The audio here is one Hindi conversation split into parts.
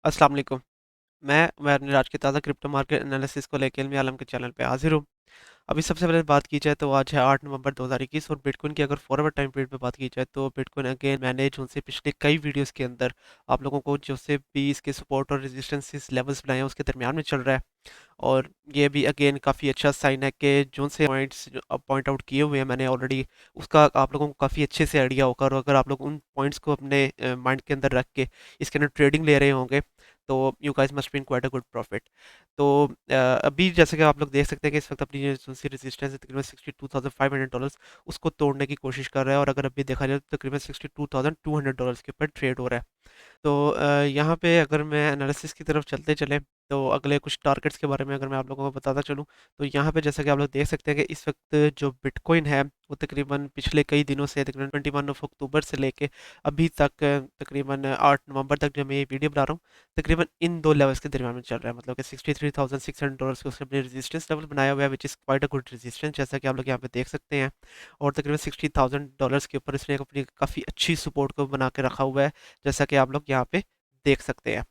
अस्सलाम वालेकुम। मैं नीरज के ताज़ा क्रिप्टो मार्केट एनालिसिस को लेके इल्मी आलम के चैनल पे हाजिर हूँ। अभी सबसे पहले बात की जाए तो आज है 8 नवंबर 2021 और बिटकॉइन की अगर फॉरवर्ड टाइम पीरियड पे बात की जाए तो बिटकॉइन अगेन मैंने जो उनसे पिछले कई वीडियोस के अंदर आप लोगों को जो से भी इसके सपोर्ट और रेजिस्टेंस लेवल्स बनाए हैं उसके दरमियान में चल रहा है। और ये भी अगेन काफ़ी अच्छा साइन है कि जो से पॉइंट्स पॉइंट आउट किए हुए हैं मैंने ऑलरेडी, उसका आप लोगों को काफ़ी अच्छे से आइडिया होगा। और अगर आप लोग उन पॉइंट्स को अपने माइंड के अंदर रख के इसके अंदर ट्रेडिंग ले रहे होंगे तो you guys must be in quite a good profit. तो अभी जैसे कि आप लोग देख सकते हैं कि इस वक्त अपनी जो सी रेजिस्टेंस है तकरीबन $62,500 उसको तोड़ने की कोशिश कर रहा है। और अगर अभी देखा जाए तो तकरीबन $62,200 के ऊपर ट्रेड हो रहा है। तो यहाँ पे अगर मैं एनालिसिस की तरफ चलते चले तो अगले कुछ टारगेट्स के बारे में अगर मैं आप लोगों को बताता चलूँ तो यहाँ पे जैसा कि आप लोग देख सकते हैं कि इस वक्त जो बिटकॉइन है वो तकरीबन पिछले कई दिनों से तकरीबन 21 अक्टूबर से लेके अभी तक तकरीबन 8 नवंबर तक जो मैं ये वीडियो बना रहा हूँ तकरीबन इन दो लेवल्स के दरम्यान में चल रहा है। मतलब कि $63,600 के उसने अपने रेजिस्टेंस लेवल बनाया हुआ है which is quite a good resistance जैसा कि आप लोग यहाँ पे देख सकते हैं। और तकरीबन $60,000 के ऊपर इसने अपनी काफ़ी अच्छी सपोर्ट को बना के रखा हुआ है जैसा कि आप लोग यहाँ पे देख सकते हैं।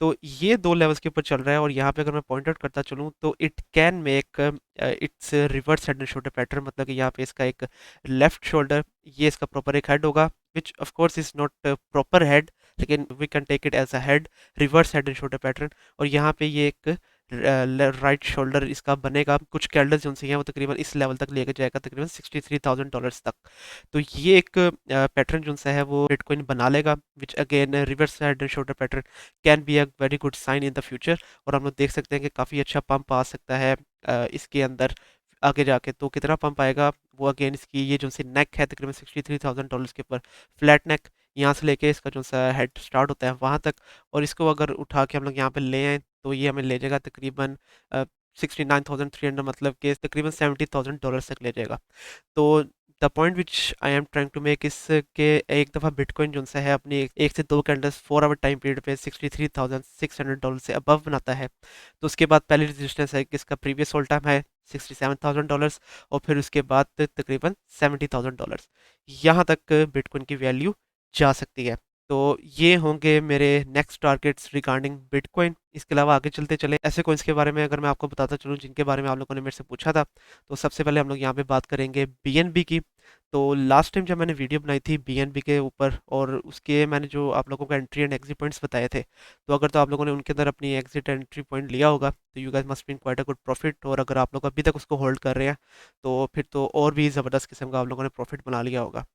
तो ये 2 लेवल्स के ऊपर चल रहा है और यहाँ पे अगर मैं पॉइंट आउट करता चलूँ तो it can make it's reverse head and shoulder pattern. मतलब कि यहाँ पे इसका एक लेफ्ट शोल्डर, ये इसका प्रॉपर एक हेड होगा which of course is not proper head, लेकिन we can take it as a head, reverse head and shoulder pattern. और यहाँ पे ये एक राइट शोल्डर इसका बनेगा। कुछ कैंडल्स जो हैं वो तकरीबन इस लेवल तक लेके जाएगा तकरीबन $63,000 तक। तो ये एक पैटर्न जो सा है वो बिटकॉइन बना लेगा which again reverse head and shoulder pattern can be a very good sign in the future. और हम लोग देख सकते हैं कि काफ़ी अच्छा पंप आ सकता है इसके अंदर आगे जाके। तो कितना पंप आएगा वो अगेन इसकी ये जो सी नेक है तकरीबन $63,000 के ऊपर फ्लैट नेक, यहाँ से लेके इसका जो सा हेड स्टार्ट होता है वहाँ तक। और इसको अगर उठा के हम लोग यहाँ पे ले आए तो ये हमें ले जाएगा तकरीबन 69,300, मतलब कि तकरीबन $70,000 तक ले जाएगा। तो the point which I am trying to make इस के एक दफ़ा बिटकॉइन जो सा है अपनी एक से दो कैंडल्स 4 आवर टाइम पीरियड पे $63,600 से अबव बनाता है तो उसके बाद पहली रेजिस्टेंस है कि इसका प्रीवियस ऑल टाइम है $67,000 और फिर उसके बाद तकरीबन $70,000 यहाँ तक बिटकॉइन की वैल्यू जा सकती है। तो ये होंगे मेरे नेक्स्ट टारगेट्स रिगार्डिंग बिटकॉइन। इसके अलावा आगे चलते चले ऐसे कोइंस के बारे में अगर मैं आपको बताता चलूँ जिनके बारे में आप लोगों ने मेरे से पूछा था तो सबसे पहले हम लोग यहाँ पे बात करेंगे बीएनबी की। तो लास्ट टाइम जब मैंने वीडियो बनाई थी बीएनबी के ऊपर और उसके मैंने जो आप लोगों को एंट्री एंड एग्जिट पॉइंट्स बताए थे तो अगर तो आप लोगों ने उनके अंदर अपनी एग्जिट एंट्री पॉइंट लिया होगा तो you guys must be in quite a good profit. और अगर आप लोग अभी तक उसको होल्ड कर रहे हैं तो फिर तो और भी ज़बरदस्त किस्म का आप लोगों ने प्रॉफिट बना लिया होगा।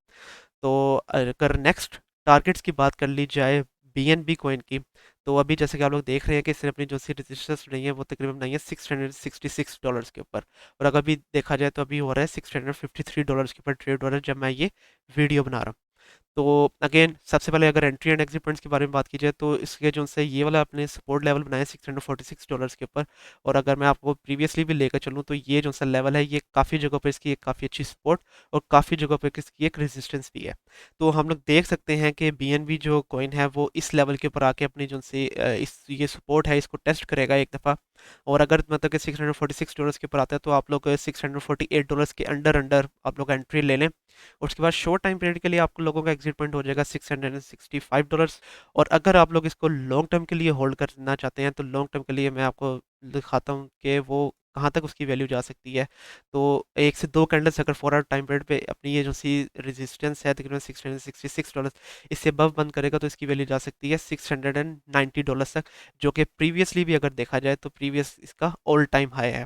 तो अगर नेक्स्ट टारगेट्स की बात कर ली जाए बीएनबी कॉइन की तो अभी जैसे कि आप लोग देख रहे हैं कि इसने अपनी जो सी रजिस्टर्स बनाई है वो तकरीबन बनाई है $666 के ऊपर। और अगर अभी देखा जाए तो अभी हो रहा है $653 के ऊपर ट्रेड हो रहा है जब मैं ये वीडियो बना रहा हूँ। तो अगेन सबसे पहले अगर एंट्री एंड एग्जिट पॉइंट्स के बारे में बात की जाए तो इसके जो से ये वाला अपने सपोर्ट लेवल बनाया है $646 के ऊपर। और अगर मैं आपको प्रीवियसली भी लेकर चलूँ तो ये जो सा लेवल है ये काफ़ी जगहों पर इसकी एक काफ़ी अच्छी सपोर्ट और काफ़ी जगहों पर इसकी एक रेजिस्टेंस भी है। तो हम लोग देख सकते हैं कि बीएनबी जो कॉइन है वो इस लेवल के ऊपर आके अपनी जो से इस ये सपोर्ट है इसको टेस्ट करेगा एक दफ़ा। और अगर मतलब कि $646 के ऊपर आता है तो आप लोग $648 के अंडर अंडर आप लोग एंट्री ले लें। और उसके बाद शॉर्ट टाइम पीरियड के लिए आपको लोगों का एग्जिट पॉइंट हो जाएगा $665। और अगर आप लोग इसको लॉन्ग टर्म के लिए होल्ड करना चाहते हैं तो लॉन्ग टर्म के लिए मैं आपको दिखाता हूँ कि वो कहाँ तक उसकी वैल्यू जा सकती है। तो एक से दो कैंडल्स अगर 4 आवर टाइम पीरियड पे अपनी ये जो सी रेजिस्टेंस है तकरीबन $666 इससे अबव बंद करेगा तो इसकी वैल्यू जा सकती है $690 तक, जो कि प्रीवियसली भी अगर देखा जाए तो प्रीवियस इसका ऑल टाइम हाई है।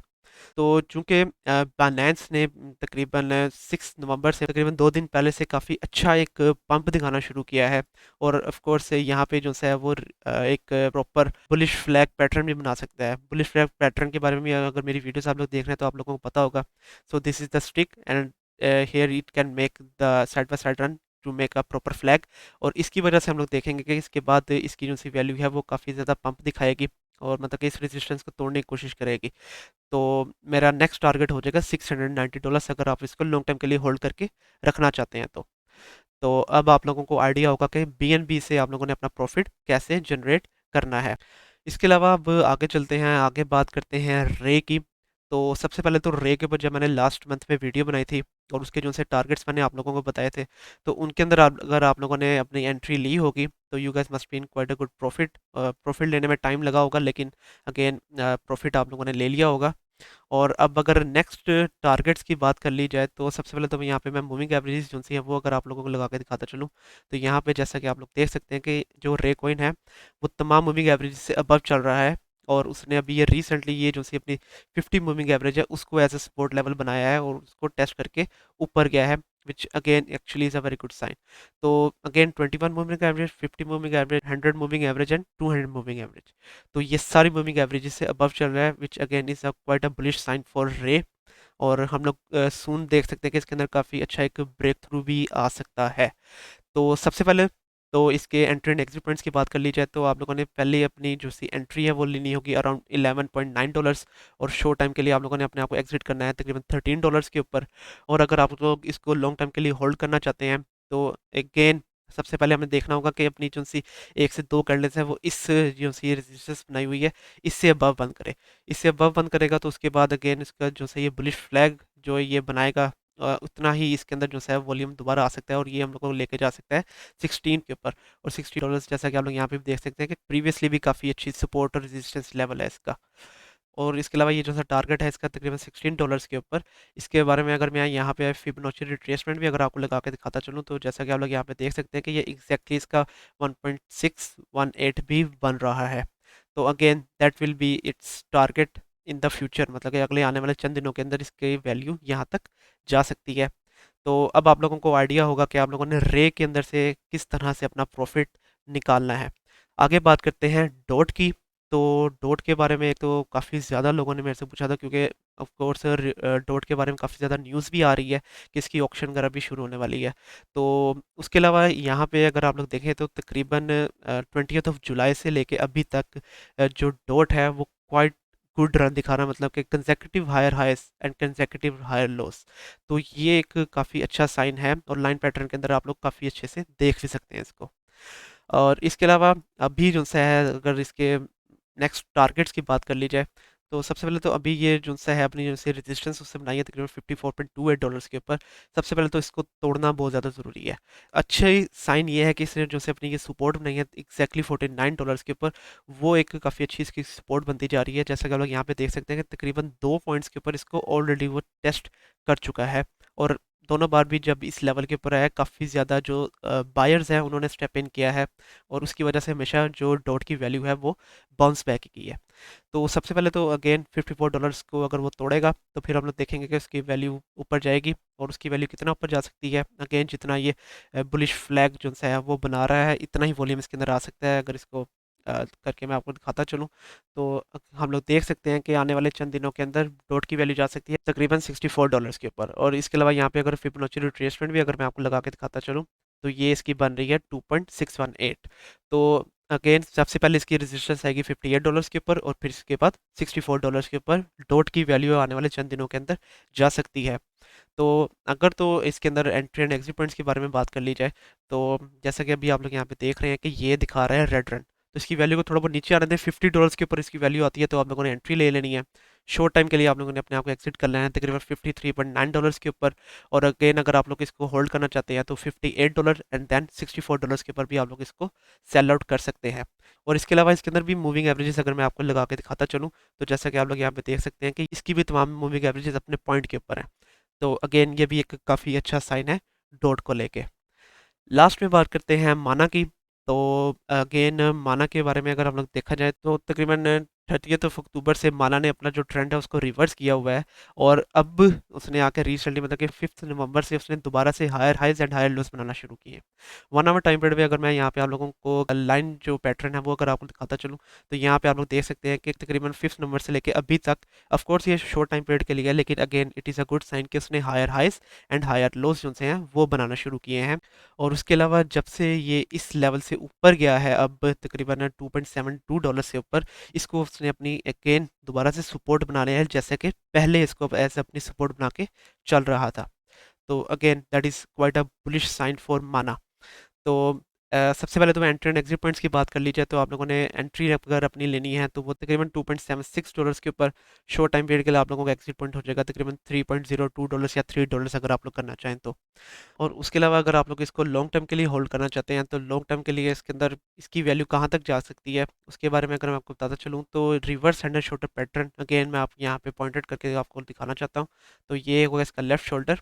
तो चूंकि बाइनेंस ने तकरीबन 6 नवंबर से तकरीबन 2 दिन पहले से काफ़ी अच्छा एक पंप दिखाना शुरू किया है। और ऑफ कोर्स यहाँ पे जो है वो एक प्रॉपर बुलिश फ्लैग पैटर्न भी बना सकता है। बुलिश फ्लैग पैटर्न के बारे में भी अगर मेरी वीडियोस आप लोग देख रहे हैं तो आप लोगों को पता होगा। So this is the stick and here it can make the side by side run to make a proper flag. और इसकी वजह से हम लोग देखेंगे कि इसके बाद इसकी जो सी वैल्यू है वो काफ़ी ज़्यादा पंप दिखाएगी और मतलब कि इस रेजिस्टेंस को तोड़ने की कोशिश करेगी। तो मेरा नेक्स्ट टारगेट हो जाएगा $690 अगर आप इसको लॉन्ग टाइम के लिए होल्ड करके रखना चाहते हैं तो अब आप लोगों को आइडिया होगा कि बीएनबी से आप लोगों ने अपना प्रॉफिट कैसे जनरेट करना है। इसके अलावा अब आगे चलते हैं, आगे बात करते हैं रे की। तो सबसे पहले तो रे के ऊपर जब मैंने लास्ट मंथ में वीडियो बनाई थी और उसके जो से टारगेट्स मैंने आप लोगों को बताए थे, तो उनके अंदर अगर आप लोगों ने अपनी एंट्री ली होगी तो you gas must be in quite a good profit. Profit लेने में टाइम लगा होगा, लेकिन अगेन प्रॉफिट आप लोगों ने ले लिया होगा। और अब अगर नेक्स्ट टारगेट्स की बात कर ली जाए तो सबसे पहले तो यहाँ पे मैं मूविंग एवरेजेस जो सी है वो अगर आप लोगों को लगा के दिखाता चलूँ, तो यहाँ पे जैसा कि आप लोग देख सकते हैं कि जो रे कॉइन है वो तमाम मूविंग एवरेज से अबव चल रहा है। और उसने अभी ये रिसेंटली ये जो सी अपनी 50 मूविंग एवरेज है उसको एज अ सपोर्ट लेवल बनाया है और उसको टेस्ट करके ऊपर गया है, which again actually is a very good sign. तो again 21 moving average, 50 moving average, 100 moving average and 200 moving average, तो ये सारी मूविंग एवरेजेस से अबव चल रहा है, which again is a quite a bullish sign for रे। और हम लोग सून देख सकते हैं कि इसके अंदर काफ़ी अच्छा एक ब्रेक थ्रू भी आ सकता है। तो सबसे पहले तो इसके एंट्री एंड एग्जिट पॉइंट्स की बात कर ली जाए तो आप लोगों ने पहले अपनी जो सी एंट्री है वो लेनी होगी अराउंड $11.9, और शॉर्ट टाइम के लिए आप लोगों ने अपने आप को एग्जिट करना है तकरीबन $13 के ऊपर। और अगर आप लोग इसको लॉन्ग टाइम के लिए होल्ड करना चाहते हैं तो अगेन सबसे पहले हमें देखना होगा कि अपनी जो सी 1 से 2 कैंडल्स है वो इस जो सी रेजिस्टेंस बनाई हुई है इससे अबव बंद करे। इससे अबव बंद करेगा तो उसके बाद अगेन इसका जो सही ये बुलिश फ्लैग जो ये बनाएगा, उतना ही इसके अंदर जो है वॉल्यूम दोबारा आ सकता है और ये हम लोग को लेके जा सकता है 16 के ऊपर। और $60 जैसा कि आप लोग यहाँ पे भी देख सकते हैं कि प्रीवियसली भी काफ़ी अच्छी सपोर्ट और रेजिस्टेंस लेवल है इसका। और इसके अलावा ये जो सा टारगेट है इसका तकरीबन $16 के ऊपर। इसके बारे में अगर मैं यहाँ पे फिबोनाची रिट्रेसमेंट भी अगर आपको लगा के दिखाता चलूँ तो जैसा कि आप लोग यहाँ पे देख सकते हैं कि ये एग्जैक्टली इसका 1.618 भी बन रहा है। तो again that will be it's target in the future, मतलब कि अगले आने वाले चंद दिनों के अंदर इसकी वैल्यू यहाँ तक जा सकती है। तो अब आप लोगों को आइडिया होगा कि आप लोगों ने रे के अंदर से किस तरह से अपना प्रॉफिट निकालना है। आगे बात करते हैं डॉट की। तो डॉट के बारे में एक तो काफ़ी ज़्यादा लोगों ने मेरे से पूछा था, क्योंकि ऑफ कोर्स डॉट के बारे में काफ़ी ज़्यादा न्यूज़ भी आ रही है कि इसकी ऑक्शन वगैरह भी शुरू होने वाली है। तो उसके अलावा यहाँ पे अगर आप लोग देखें तो तकरीबन 20 जुलाई से लेके अभी तक जो डॉट है वो क्वाइट गुड रन दिखा रहा है, मतलब कि consecutive higher highs and consecutive higher lows. तो ये एक काफ़ी अच्छा साइन है और लाइन पैटर्न के अंदर आप लोग काफ़ी अच्छे से देख भी सकते हैं इसको। और इसके अलावा अभी जो सा है अगर इसके नेक्स्ट टारगेट्स की बात कर ली जाए तो सबसे पहले तो अभी ये जो सा है अपनी जो से रेजिस्टेंस उससे बनाई है तकरीबन $54.28 के ऊपर। सबसे पहले तो इसको तोड़ना बहुत ज़्यादा ज़रूरी है। अच्छी साइन ये है कि इसने जो से अपनी ये सपोर्ट बनाई है एग्जैक्टली $49 के ऊपर, वो एक काफ़ी अच्छी इसकी सपोर्ट बनती जा रही है। जैसा कि आप लोग यहाँ पे देख सकते हैं कि तकरीबन 2 पॉइंट्स के ऊपर इसको ऑलरेडी वो टेस्ट कर चुका है। और दोनों बार भी जब इस लेवल के ऊपर आया काफ़ी ज़्यादा जो बायर्स हैं उन्होंने स्टेप इन किया है, और उसकी वजह से हमेशा जो डॉट की वैल्यू है वो बाउंस बैक की है। तो सबसे पहले तो अगेन $54 को अगर वो तोड़ेगा तो फिर हम लोग देखेंगे कि उसकी वैल्यू ऊपर जाएगी, और उसकी वैल्यू कितना ऊपर जा सकती है। अगेन जितना ये बुलिश फ्लैग जो सा है वो बना रहा है इतना ही वॉल्यूम इसके अंदर आ सकता है। अगर इसको करके मैं आपको दिखाता चलूँ तो हम लोग देख सकते हैं कि आने वाले चंद दिनों के अंदर डॉट की वैल्यू जा सकती है तकरीबन $64 के ऊपर। और इसके अलावा यहाँ पे अगर फिबोनाची रिट्रेसमेंट भी अगर मैं आपको लगा के दिखाता चलूँ तो ये इसकी बन रही है 2.618। तो अगेन सबसे पहले इसकी रेजिस्टेंस आएगी $58 के ऊपर और फिर इसके बाद $64 के ऊपर डॉट की वैल्यू आने वाले चंद दिनों के अंदर जा सकती है। तो अगर तो इसके अंदर एंट्री एंड एग्जिट पॉइंट्स के बारे में बात कर ली जाए तो जैसा कि अभी आप लोग यहाँ पे देख रहे हैं कि ये दिखा रहा है रेड रन, तो इसकी वैल्यू को थोड़ा बहुत नीचे आने दें। $50 के ऊपर इसकी वैल्यू आती है तो आप लोगों ने एंट्री ले लेनी है। शॉर्ट टाइम के लिए आप लोगों ने अपने आप को एग्जिट कर लेना है तकरीबन $53.9 के ऊपर। और अगेन अगर आप लोग इसको होल्ड करना चाहते हैं तो $58 एंड देन $64 के ऊपर भी आप लोग इसको सेल आउट कर सकते हैं। और इसके अलावा इसके अंदर भी मूविंग एवरेजेस अगर मैं आपको लगा के दिखाता चलूँ तो जैसा कि आप लोग यहाँ पे देख सकते हैं कि इसकी भी तमाम मूविंग एवरेजेस अपने पॉइंट के ऊपर हैं। तो अगेन ये भी एक काफ़ी अच्छा साइन है डॉट को लेके। लास्ट में बात करते हैं माना की। तो अगेन माना के बारे में अगर हम लोग देखा जाए तो तकरीबन 30 अक्टूबर से माना ने अपना जो ट्रेंड है उसको रिवर्स किया हुआ है। और अब उसने आकर रिसेंटली मतलब कि 5 नवंबर से उसने दोबारा से higher highs and higher lows बनाना शुरू किए। 1 आवर टाइम पीरियड में अगर मैं यहाँ पे आप लोगों को लाइन जो पैटर्न है वो अगर आपको दिखाता चलूँ तो यहाँ पे आप लोग देख सकते हैं कि तकरीबन 5 नवंबर से लेके अभी तक, ऑफ कोर्स ये शॉर्ट टाइम पीरियड के लिए है, लेकिन again it is a good sign कि उसने higher highs and higher lows जो से हैं वो बनाना शुरू किए हैं। और उसके अलावा जब से ये इस लेवल से ऊपर गया है अब तकरीबन $2.72 से ऊपर, इसको उसने अपनी अगेन दोबारा से सपोर्ट बना लिया है, जैसे कि पहले इसको ऐसे अपनी सपोर्ट बना के चल रहा था। तो again that is quite a bullish sign for माना। तो सबसे पहले तो एंट्री एंड एग्जिट पॉइंट्स की बात कर ली जाए तो आप लोगों ने एंट्री अगर अपनी लेनी है तो वो तकरीबन $2.76 के ऊपर शॉर्ट टाइम पीरियड के लिए आप लोगों का एग्जिट पॉइंट हो जाएगा तकरीबन $3.02 या $3 अगर आप लोग करना चाहें तो। और उसके अलावा अगर आप लोग इसको लॉन्ग टर्म के लिए होल्ड करना चाहते हैं तो लॉन्ग टर्म के लिए इसके अंदर इसकी वैल्यू कहाँ तक जा सकती है उसके बारे में अगर मैं आपको बताता चलूँ तो reverse hand and shoulder pattern again मैं आप यहाँ पे पॉइंटेड करके आपको दिखाना चाहता हूँ। तो ये होगा इसका left shoulder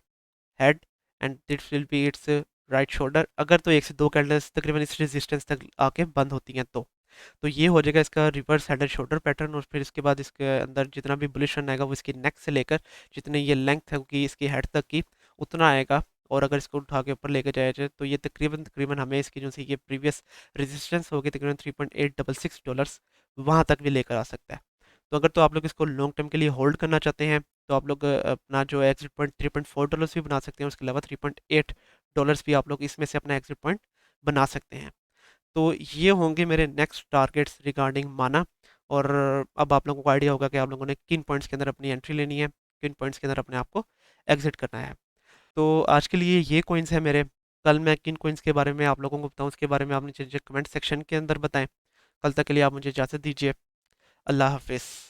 head and this will be it's right shoulder. अगर तो एक से दो कैंडल्स तकरीबन इस रेजिस्टेंस तक आके बंद होती हैं तो ये हो जाएगा इसका reverse head and shoulder pattern. और फिर इसके बाद इसके अंदर जितना भी बुलिश रन आएगा वो इसकी नेक से लेकर जितने ये लेंथ होगी इसकी हेड तक की उतना आएगा। और अगर इसको उठा के ऊपर लेके जाया जाए तो ये तकरीबन तकरीबन हमें इसकी जो सी ये प्रीवियस रेजिस्टेंस होगी तकरीबन $3.866 वहाँ तक भी लेकर आ सकता है। तो अगर तो आप लोग इसको लॉन्ग टर्म के लिए होल्ड करना चाहते हैं तो आप लोग अपना जो एग्जिट पॉइंट $3.4 भी बना सकते हैं। उसके अलावा $3.8 भी आप लोग इसमें से अपना एग्जिट पॉइंट बना सकते हैं। तो ये होंगे मेरे नेक्स्ट टारगेट्स रिगार्डिंग माना। और अब आप लोगों को आइडिया होगा कि आप लोगों ने किन पॉइंट्स के अंदर अपनी एंट्री लेनी है, किन पॉइंट्स के अंदर अपने आप को एग्जिट करना है। तो आज के लिए ये कॉइन्स है मेरे। कल मैं किन कॉइन्स के बारे में आप लोगों को बताऊँ उसके बारे में आप नीचे कमेंट सेक्शन के अंदर बताएं। कल तक के लिए आप मुझे इजाज़त दीजिए। अल्लाह हाफिज़।